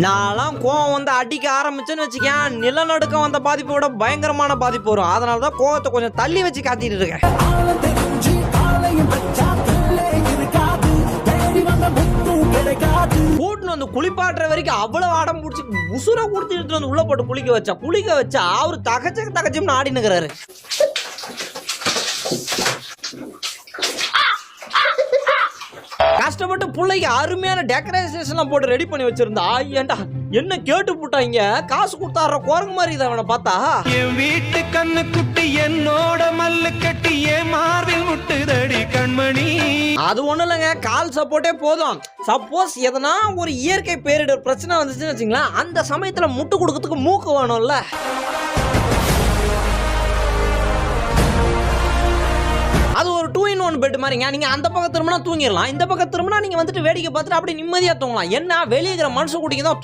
நான்லாம் கோவம் வந்து அடிக்க ஆரம்பிச்சுன்னு வச்சுக்கேன், நிலநடுக்கம் வந்த பாதிப்பை விட பயங்கரமான பாதிப்பு வரும். அதனாலதான் கோவத்தை கொஞ்சம் தள்ளி வச்சு காத்திட்டு இருக்கேன். கூட்டுன்னு வந்து குளிப்பாட்டுற வரைக்கும் அவ்வளவு ஆடம் பிடிச்சி உசுரை கொடுத்து வந்து உள்ள போட்டு குளிக்க வச்சா அவரு தகச்சம்னு ஆடி நிக்கிறாரு. கஷ்டப்பட்டு பிள்ளைக்கு அருமையான டெக்கரேஷன் போட்டு ரெடி பண்ணி வச்சிருந்தா, ஏன்டா என்ன கேட்டு போட்டாங்க, காசு கொடுத்தாடுற குரங்கு மாதிரி இதை அவனை பார்த்தா. என் வீட்டு கண்ணு குட்டி என்னோட மல்லு கட்டி என் மார்பில் முட்டுதடி கண்மணி. அது ஒண்ணும் இல்லைங்க, கால் சப்போர்ட்டே போதும். சப்போஸ் எதனா ஒரு இயற்கை பேரிடர் பிரச்சனை வந்துச்சுன்னு வச்சுங்களேன், அந்த சமயத்துல முட்டு கொடுக்கறதுக்கு மூக்கு வேணும்ல. அது ஒரு 2-in-1 பெட் மாதிரிங்க. நீங்க அந்த பக்கம் திரும்பினா தூங்கிடலாம், இந்த பக்கம் திரும்பினா நீங்க வந்துட்டு வேடிக்கை பார்த்துட்டு அப்படியே நிம்மதியா தூங்கலாம். என்ன வெளியே இருக்கிற மனுஷ குட்டிக்கு தான்